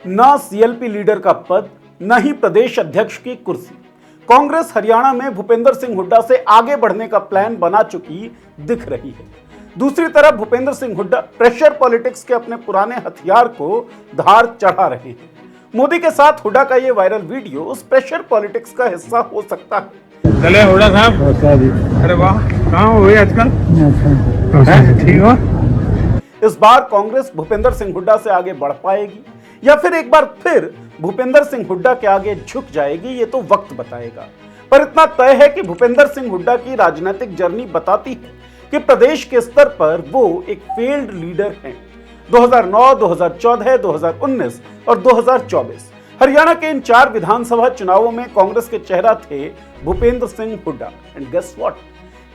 ना CLP leader का पद, न ही प्रदेश अध्यक्ष की कुर्सी। कांग्रेस हरियाणा में भूपेंद्र सिंह हुड्डा से आगे बढ़ने का प्लान बना चुकी दिख रही है। दूसरी तरफ भूपेंद्र सिंह हुड्डा प्रेशर पॉलिटिक्स के अपने पुराने हथियार को धार चढ़ा रहे हैं। मोदी के साथ हुड्डा का ये वायरल वीडियो उस प्रेशर पॉलिटिक्स का हिस्सा हो सकता है। चले हुड्डा साहब, अरे वाह, कहाँ हुए आजकल? ठीक हो? इस बार कांग्रेस भूपेंद्र सिंह हुड्डा से आगे बढ़ पाएगी या फिर एक बार फिर भूपेंद्र सिंह हुड्डा के आगे झुक जाएगी, ये तो वक्त बताएगा। पर इतना तय है कि भूपेंद्र सिंह हुड्डा की राजनीतिक जर्नी बताती है कि प्रदेश के स्तर पर वो एक फेल्ड लीडर हैं। 2009, 2014, 2019 और 2024 हरियाणा के इन 4 विधानसभा चुनावों में कांग्रेस के चेहरा थे Bhupinder Singh Hooda. And guess what,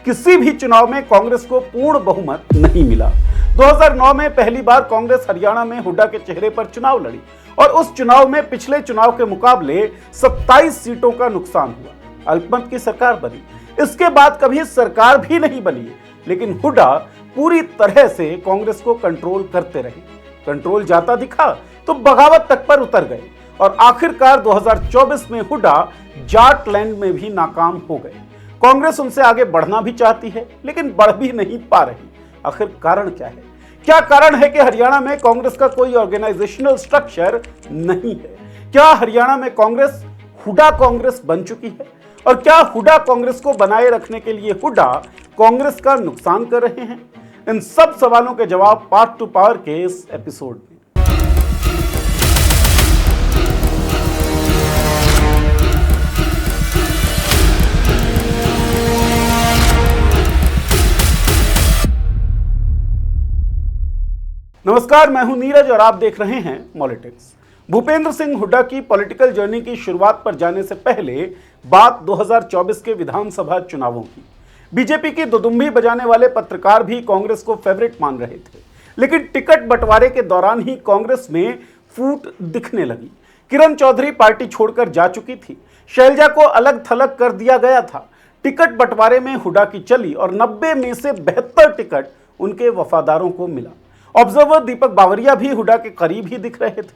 किसी भी चुनाव में कांग्रेस को पूर्ण बहुमत नहीं मिला। 2009 में पहली बार कांग्रेस हरियाणा में हुड्डा के चेहरे पर चुनाव लड़ी और उस चुनाव में पिछले चुनाव के मुकाबले 27 सीटों का नुकसान हुआ। अल्पमत की सरकार बनी। इसके बाद कभी सरकार भी नहीं बनी, लेकिन हुड्डा पूरी तरह से कांग्रेस को कंट्रोल करते रहे। कंट्रोल जाता दिखा तो बगावत तक पर उतर गए और आखिरकार 2024 में हुड्डा जाटलैंड में भी नाकाम हो गए। कांग्रेस उनसे आगे बढ़ना भी चाहती है, लेकिन बढ़ भी नहीं पा रही। आखिर कारण क्या है? क्या कारण है कि हरियाणा में कांग्रेस का कोई ऑर्गेनाइजेशनल स्ट्रक्चर नहीं है? क्या हरियाणा में कांग्रेस हुड्डा कांग्रेस बन चुकी है? और क्या हुड्डा कांग्रेस को बनाए रखने के लिए हुड्डा कांग्रेस का नुकसान कर रहे हैं? इन सब सवालों के जवाब पार्ट टू पावर के इस एपिसोड में। नमस्कार, मैं हूं नीरज और आप देख रहे हैं मॉलिटिक्स। भूपेंद्र सिंह हुड्डा की पॉलिटिकल जर्नी की शुरुआत पर जाने से पहले बात 2024 के विधानसभा चुनावों की। बीजेपी की दुदुम्भी बजाने वाले पत्रकार भी कांग्रेस को फेवरेट मान रहे थे, लेकिन टिकट बंटवारे के दौरान ही कांग्रेस में फूट दिखने लगी। किरण चौधरी पार्टी छोड़कर जा चुकी थी, शैलजा को अलग थलग कर दिया गया था। टिकट बंटवारे में हुड्डा की चली और 90 में से 72 टिकट उनके वफादारों को मिला। ऑब्जर्वर दीपक बावरिया भी हुड्डा के करीब ही दिख रहे थे।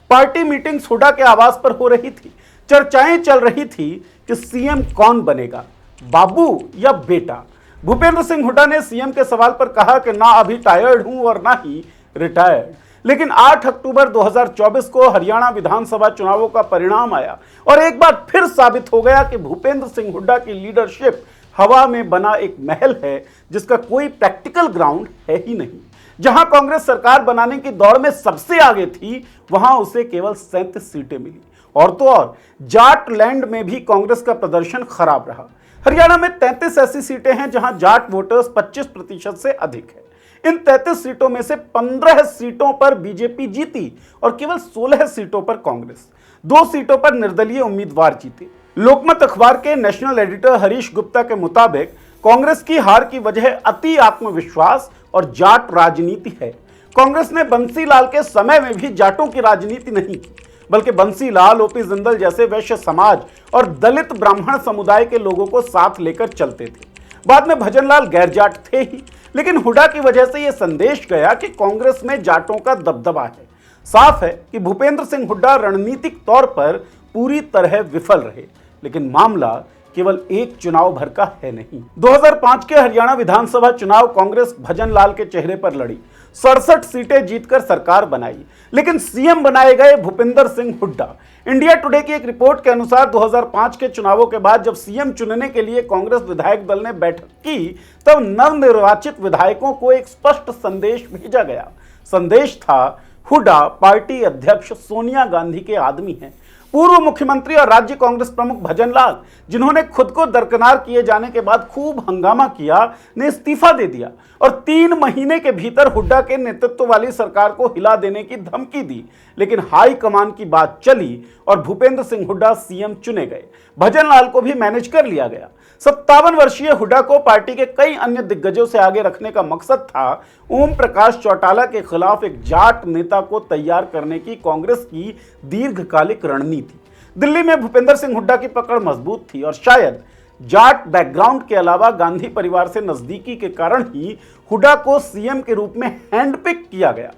पार्टी मीटिंग्स हुड्डा के आवास पर हो रही थी। चर्चाएं चल रही थी कि सीएम कौन बनेगा, बाबू या बेटा। भूपेंद्र सिंह हुड्डा ने सीएम के सवाल पर कहा कि ना अभी टायर्ड हूं और ना ही रिटायर्ड। लेकिन 8 अक्टूबर 2024 को हरियाणा विधानसभा चुनावों का परिणाम आया और एक बार फिर साबित हो गया कि भूपेंद्र सिंह हुड्डा की लीडरशिप हवा में बना एक महल है, जिसका कोई प्रैक्टिकल ग्राउंड है ही नहीं। जहां कांग्रेस सरकार बनाने की दौड़ में सबसे आगे थी, वहां उसे केवल 37 सीटें मिली। और तो और जाटलैंड में भी कांग्रेस का प्रदर्शन खराब रहा। हरियाणा में 33 ऐसी सीटें हैं जहां जाट वोटर्स 25% से अधिक है। इन 33 सीटों में से 15 सीटों पर बीजेपी जीती और केवल 16 सीटों पर कांग्रेस। 2 सीटों पर निर्दलीय उम्मीदवार जीते। लोकमत अखबार के नेशनल एडिटर हरीश गुप्ता के मुताबिक कांग्रेस की हार की वजह अति आत्मविश्वास और जाट राजनीति है। कांग्रेस ने बंसीलाल के समय में भी जाटों की राजनीति नहीं की, बल्कि बंसीलाल, ओपी जिंदल जैसे वैश्य समाज और दलित ब्राह्मण समुदाय के लोगों को साथ लेकर चलते थे। बाद में भजनलाल गैर जाट थे ही, लेकिन हुड्डा की वजह से यह संदेश गया कि कांग्रेस में जाटों का दबदबा है। साफ है कि भूपेंद्र सिंह हुड्डा रणनीतिक तौर पर पूरी तरह विफल रहे, लेकिन मामला केवल एक चुनाव भर का है नहीं। 2005 के हरियाणा विधानसभा चुनाव कांग्रेस भजनलाल के चेहरे पर लड़ी, 67 सीटें जीतकर सरकार बनाई, लेकिन सीएम बनाए गए भूपेंद्र सिंह हुड्डा। इंडिया टुडे की एक रिपोर्ट के अनुसार 2005 के चुनावों के बाद जब सीएम चुनने के लिए कांग्रेस विधायक दल ने बैठक की, तब नवनिर्वाचित विधायकों को एक स्पष्ट संदेश भेजा गया। संदेश था, हुड्डा पार्टी अध्यक्ष सोनिया गांधी के आदमी हैं। पूर्व मुख्यमंत्री और राज्य कांग्रेस प्रमुख भजनलाल, जिन्होंने खुद को दरकिनार किए जाने के बाद खूब हंगामा किया, ने इस्तीफा दे दिया और 3 महीने के भीतर हुड्डा के नेतृत्व वाली सरकार को हिला देने की धमकी दी। लेकिन हाई कमान की बात चली और भूपेंद्र सिंह हुड्डा सीएम चुने गए। भजनलाल को भी मैनेज कर लिया गया। 57 वर्षीय हुड्डा को पार्टी के कई अन्य दिग्गजों से आगे रखने का मकसद था ओम प्रकाश चौटाला के खिलाफ एक जाट नेता को तैयार करने की कांग्रेस की दीर्घकालिक रणनीति। दिल्ली में भूपेंद्र सिंह हुड्डा की पकड़ मजबूत थी और शायद जाट बैकग्राउंड के अलावा गांधी परिवार से नजदीकी के कारण ही हुड्डा को सीएम के रूप में हैंडपिक किया गया।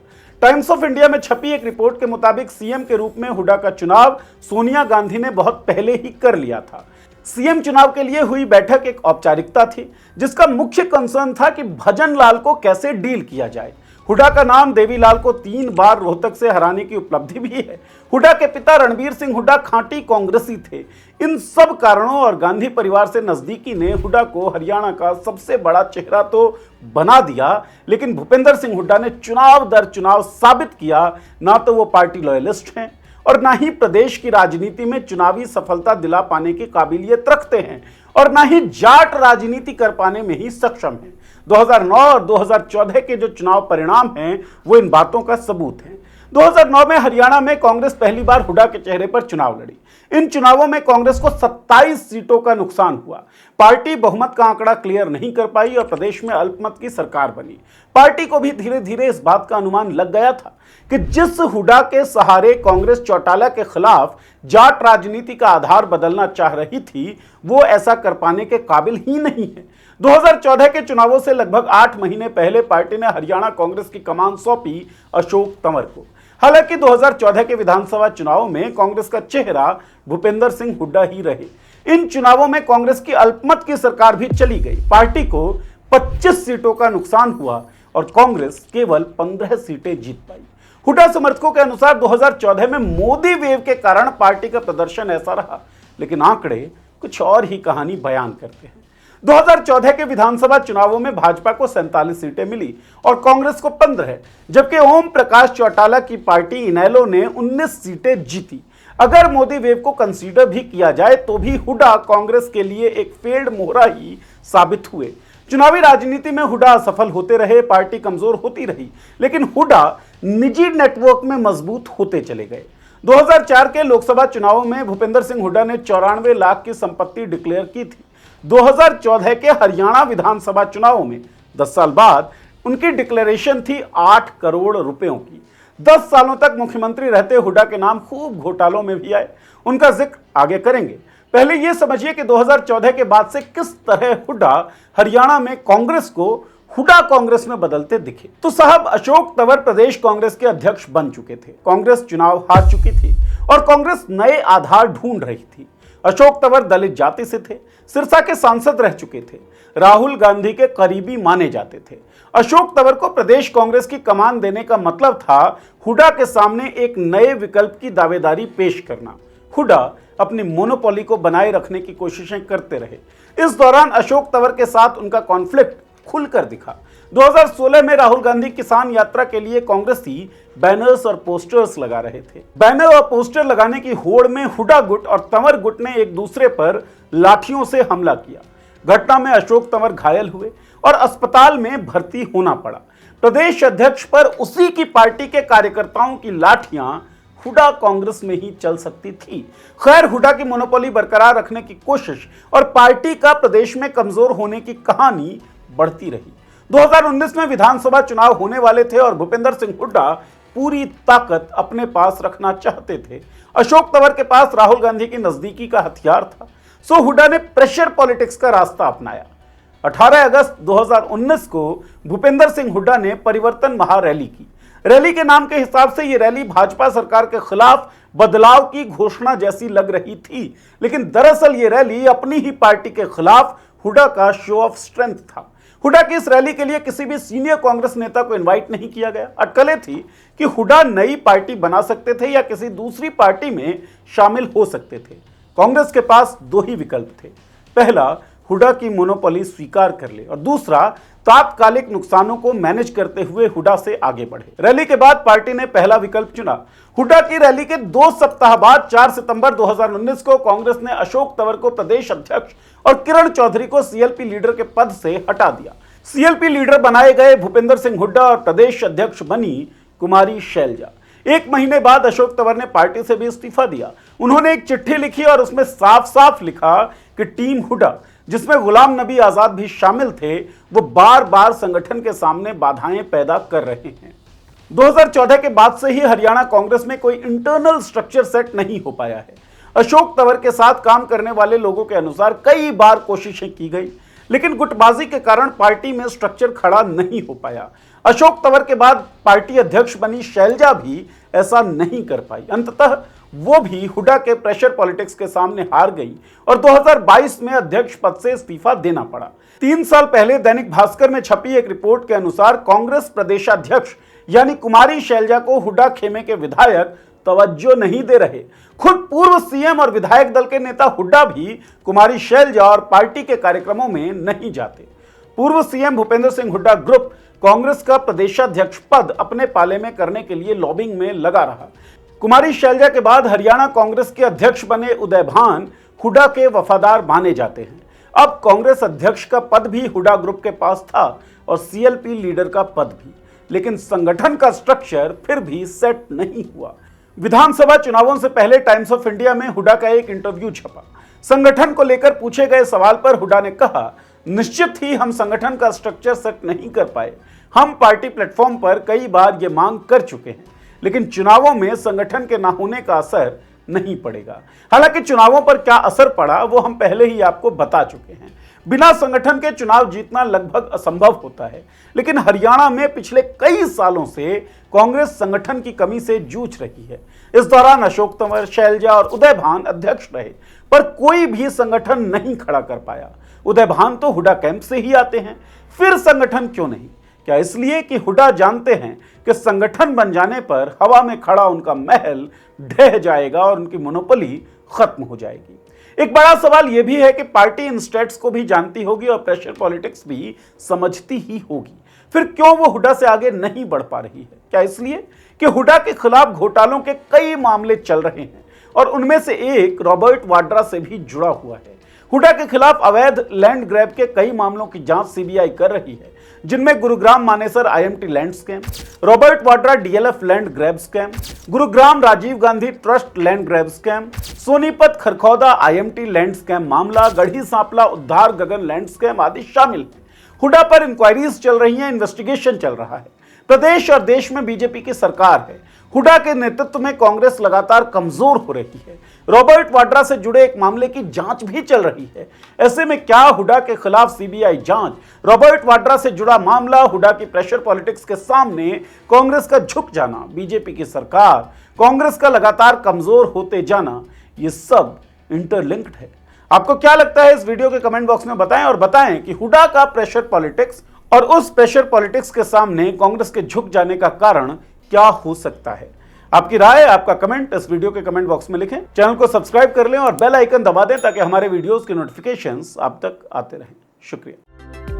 टाइम्स ऑफ इंडिया में छपी एक रिपोर्ट के मुताबिक सीएम के रूप में हुड्डा का चुनाव सोनिया गांधी ने बहुत पहले ही कर लिया था। सीएम चुनाव के लिए हुई बैठक एक औपचारिकता थी, जिसका मुख्य कंसर्न था कि भजन लाल को कैसे डील किया जाए। हुड्डा का नाम देवीलाल को 3 बार रोहतक से हराने की उपलब्धि भी है। हुड्डा के पिता रणबीर सिंह हुड्डा खांटी कांग्रेसी थे। इन सब कारणों और गांधी परिवार से नजदीकी ने हुड्डा को हरियाणा का सबसे बड़ा चेहरा तो बना दिया, लेकिन भूपेंद्र सिंह हुड्डा ने चुनाव दर चुनाव साबित किया ना तो वो पार्टी लॉयलिस्ट हैं और ना ही प्रदेश की राजनीति में चुनावी सफलता दिला पाने की काबिलियत रखते हैं और ना ही जाट राजनीति कर पाने में ही सक्षम हैं। 2009 और 2014 के जो चुनाव परिणाम हैं वो इन बातों का सबूत है। 2009 में हरियाणा में कांग्रेस पहली बार हुड्डा के चेहरे पर चुनाव लड़ी। इन चुनावों में कांग्रेस को 27 सीटों का नुकसान हुआ। पार्टी बहुमत का आंकड़ा क्लियर नहीं कर पाई और प्रदेश में अल्पमत की सरकार बनी। पार्टी को भी धीरे धीरे इस बात का अनुमान लग गया था कि जिस हुड्डा के सहारे कांग्रेस चौटाला के खिलाफ जाट राजनीति का आधार बदलना चाह रही थी, वो ऐसा कर पाने के काबिल ही नहीं है। 2014 के चुनावों से लगभग 8 महीने पहले पार्टी ने हरियाणा कांग्रेस की कमान सौंपी अशोक तंवर को। हालांकि 2014 के विधानसभा चुनाव में कांग्रेस का चेहरा भूपेंद्र सिंह हुड्डा ही रहे। इन चुनावों में कांग्रेस की अल्पमत की सरकार भी चली गई। पार्टी को 25 सीटों का नुकसान हुआ और कांग्रेस केवल 15 सीटें जीत पाई। हुड्डा समर्थकों के अनुसार 2014 में मोदी वेव के कारण पार्टी का प्रदर्शन ऐसा रहा, लेकिन आंकड़े कुछ और ही कहानी बयान करते हैं। 2014 के विधानसभा चुनावों में भाजपा को 47 सीटें मिली और कांग्रेस को 15, जबकि ओम प्रकाश चौटाला की पार्टी इनेलो ने 19 सीटें जीती। अगर मोदी वेव को कंसीडर भी किया जाए तो भी हुड्डा कांग्रेस के लिए एक फेल्ड मोहरा ही साबित हुए। चुनावी राजनीति में हुड्डा असफल होते रहे, पार्टी कमजोर होती रही, लेकिन हुड्डा निजी नेटवर्क में मजबूत होते चले गए। 2004 के लोकसभा चुनावों में भूपेंद्र सिंह हुड्डा ने 94 लाख की संपत्ति डिक्लेयर की थी। 2014 के हरियाणा विधानसभा चुनावों में 10 साल बाद उनकी डिक्लेरेशन थी 8 करोड़ रुपयों की। 10 सालों तक मुख्यमंत्री रहते हुड्डा के नाम खूब घोटालों में भी आए। उनका जिक्र आगे करेंगे। पहले यह समझिए कि 2014 के बाद से किस तरह हुड्डा हरियाणा में कांग्रेस को हुड्डा कांग्रेस में बदलते दिखे। तो साहब, अशोक तंवर प्रदेश कांग्रेस के अध्यक्ष बन चुके थे। कांग्रेस चुनाव हार चुकी थी और कांग्रेस नए आधार ढूंढ रही थी। अशोक तंवर दलित जाति से थे, सिरसा के सांसद रह चुके थे, राहुल गांधी के करीबी माने जाते थे। अशोक तंवर को प्रदेश कांग्रेस की कमान देने का मतलब था हुड्डा के सामने एक नए विकल्प की दावेदारी पेश करना। हुड्डा अपनी मोनोपोली को बनाए रखने की कोशिशें करते रहे। इस दौरान अशोक तंवर के साथ उनका कॉन्फ्लिक्ट खुलकर दिखा। 2016 में राहुल गांधी किसान यात्रा के लिए कांग्रेसी बैनर्स और पोस्टर्स लगा रहे थे। बैनर और पोस्टर लगाने की होड़ में हुड्डा गुट और तंवर गुट ने एक दूसरे पर लाठियों से हमला किया। घटना में अशोक तंवर घायल हुए और अस्पताल में भर्ती होना पड़ा। प्रदेश अध्यक्ष पर उसी की पार्टी के कार्यकर्ताओं की लाठियां हुड्डा कांग्रेस में ही चल सकती थी। खैर, हुड्डा की मोनोपोली बरकरार रखने की कोशिश और पार्टी का प्रदेश में कमजोर होने की कहानी बढ़ती रही। 2019 में विधानसभा चुनाव होने वाले थे और भूपेंद्र सिंह हुड्डा पूरी ताकत अपने पास रखना चाहते थे। अशोक तंवर के पास राहुल गांधी की नजदीकी का हथियार था, सो हुड्डा ने प्रेशर पॉलिटिक्स का रास्ता अपनाया। 18 अगस्त 2019 को भूपेंद्र सिंह हुड्डा ने परिवर्तन महारैली की। रैली के नाम के हिसाब से यह रैली भाजपा सरकार के खिलाफ बदलाव की घोषणा जैसी लग रही थी, लेकिन दरअसल यह रैली अपनी ही पार्टी के खिलाफ हुड्डा का शो ऑफ स्ट्रेंथ था। हुड्डा की इस रैली के लिए किसी भी सीनियर कांग्रेस नेता को इनवाइट नहीं किया गया। अटकलें थी कि हुड्डा नई पार्टी बना सकते थे या किसी दूसरी पार्टी में शामिल हो सकते थे। कांग्रेस के पास 2 ही विकल्प थे। पहला, हुड्डा की मोनोपोली स्वीकार कर ले और दूसरा, तात्कालिक नुकसानों को मैनेज करते हुए हुड्डा से आगे बढ़े। रैली के बाद पार्टी ने पहला विकल्प चुना। हुड्डा की रैली के 2 सप्ताह बाद 4 सितंबर 2019 को कांग्रेस ने अशोक तंवर को प्रदेश अध्यक्ष और किरण चौधरी को सीएलपी लीडर के पद से हटा दिया। सीएलपी लीडर बनाए गए भूपेंद्र सिंह हुड्डा और प्रदेश अध्यक्ष बनी कुमारी शैलजा। 1 महीने बाद अशोक तंवर ने पार्टी से भी इस्तीफा दिया। उन्होंने एक चिट्ठी लिखी और उसमें साफ साफ लिखा कि टीम हुड्डा, जिसमें गुलाम नबी आजाद भी शामिल थे, वो बार बार संगठन के सामने बाधाएं पैदा कर रहे हैं। 2014 के बाद से ही हरियाणा कांग्रेस में कोई इंटरनल स्ट्रक्चर सेट नहीं हो पाया है। अशोक तंवर के साथ काम करने वाले लोगों के अनुसार कई बार कोशिशें की गई, लेकिन गुटबाजी के कारण पार्टी में स्ट्रक्चर खड़ा नहीं हो पाया। अशोक तंवर के बाद पार्टी अध्यक्ष बनी शैलजा भी ऐसा नहीं कर पाई। अंततः वो भी हुड्डा के प्रेशर पॉलिटिक्स के सामने हार गई और 2022 में अध्यक्ष पद से इस्तीफा देना पड़ा। 3 साल पहले दैनिक भास्कर में छपी एक रिपोर्ट के अनुसार कांग्रेस प्रदेशाध्यक्ष यानी कुमारी शैलजा को हुड्डा खेमे के विधायक तवज्जो नहीं दे रहे। खुद पूर्व सीएम और विधायक दल के नेता हुड्डा भी कुमारी शैलजा और पार्टी के कार्यक्रमों में नहीं जाते। पूर्व सीएम भूपेंद्र सिंह हुड्डा ग्रुप कांग्रेस का प्रदेशाध्यक्ष पद अपने पाले में करने के लिए लॉबिंग में लगा रहा। कुमारी शैलजा के बाद हरियाणा कांग्रेस के अध्यक्ष बने उदय भान हुड्डा के वफादार माने जाते हैं। अब कांग्रेस अध्यक्ष का पद भी हुड्डा ग्रुप के पास था और सीएलपी लीडर का पद भी, लेकिन संगठन का स्ट्रक्चर फिर भी सेट नहीं हुआ। विधानसभा चुनावों से पहले टाइम्स ऑफ इंडिया में हुड्डा का एक इंटरव्यू छपा। संगठन को लेकर पूछे गए सवाल पर हुड्डा ने कहा, निश्चित ही हम संगठन का स्ट्रक्चर सेट नहीं कर पाए। हम पार्टी प्लेटफॉर्म पर कई बार ये मांग कर चुके हैं, लेकिन चुनावों में संगठन के ना होने का असर नहीं पड़ेगा। हालांकि चुनावों पर क्या असर पड़ा वो हम पहले ही आपको बता चुके हैं। बिना संगठन के चुनाव जीतना लगभग असंभव होता है, लेकिन हरियाणा में पिछले कई सालों से कांग्रेस संगठन की कमी से जूझ रही है। इस दौरान अशोक तंवर, शैलजा और उदय भान अध्यक्ष रहे, पर कोई भी संगठन नहीं खड़ा कर पाया। उदय भान तो हुड्डा कैंप से ही आते हैं, फिर संगठन क्यों नहीं? क्या इसलिए कि हुड्डा जानते हैं कि संगठन बन जाने पर हवा में खड़ा उनका महल ढह जाएगा और उनकी मोनोपोली खत्म हो जाएगी। एक बड़ा सवाल यह भी है कि पार्टी इन स्टेट्स को भी जानती होगी और प्रेशर पॉलिटिक्स भी समझती ही होगी, फिर क्यों वो हुड्डा से आगे नहीं बढ़ पा रही है? क्या इसलिए कि हुड्डा के खिलाफ घोटालों के कई मामले चल रहे हैं और उनमें से एक रॉबर्ट वाड्रा से भी जुड़ा हुआ है। हुड्डा के खिलाफ अवैध लैंड ग्रैब के कई मामलों की जांच सीबीआई कर रही है, जिनमें Gurugram Manesar IMT land scam, Robert Vadra DLF land grab scam, Gurugram Rajiv Gandhi trust land grab scam, Sonipat Kharkhoda IMT land scam मामला, गढ़ी सांपला उद्धार गगन लैंड स्कैम आदि शामिल हैं। हुड्डा पर इंक्वायरीज चल रही हैं, इन्वेस्टिगेशन चल रहा है। प्रदेश और देश में बीजेपी की सरकार है। हुड्डा के नेतृत्व में कांग्रेस लगातार कमजोर हो रही है। रॉबर्ट वाड्रा से जुड़े एक मामले की जांच भी चल रही है। ऐसे में क्या हुड्डा के खिलाफ सीबीआई जांच, रॉबर्ट वाड्रा से जुड़ा मामला, हुड्डा की प्रेशर पॉलिटिक्स के सामने कांग्रेस का झुक जाना, बीजेपी की सरकार, कांग्रेस का लगातार कमजोर होते जाना, ये सब इंटरलिंक्ड है। आपको क्या लगता है? इस वीडियो के कमेंट बॉक्स में बताएं और बताएं कि हुड्डा का प्रेशर पॉलिटिक्स और उस प्रेशर पॉलिटिक्स के सामने कांग्रेस के झुक जाने का कारण क्या हो सकता है। आपकी राय, आपका कमेंट इस वीडियो के कमेंट बॉक्स में लिखें। चैनल को सब्सक्राइब कर लें और बेल आइकन दबा दें ताकि हमारे वीडियोस के नोटिफिकेशंस आप तक आते रहें। शुक्रिया।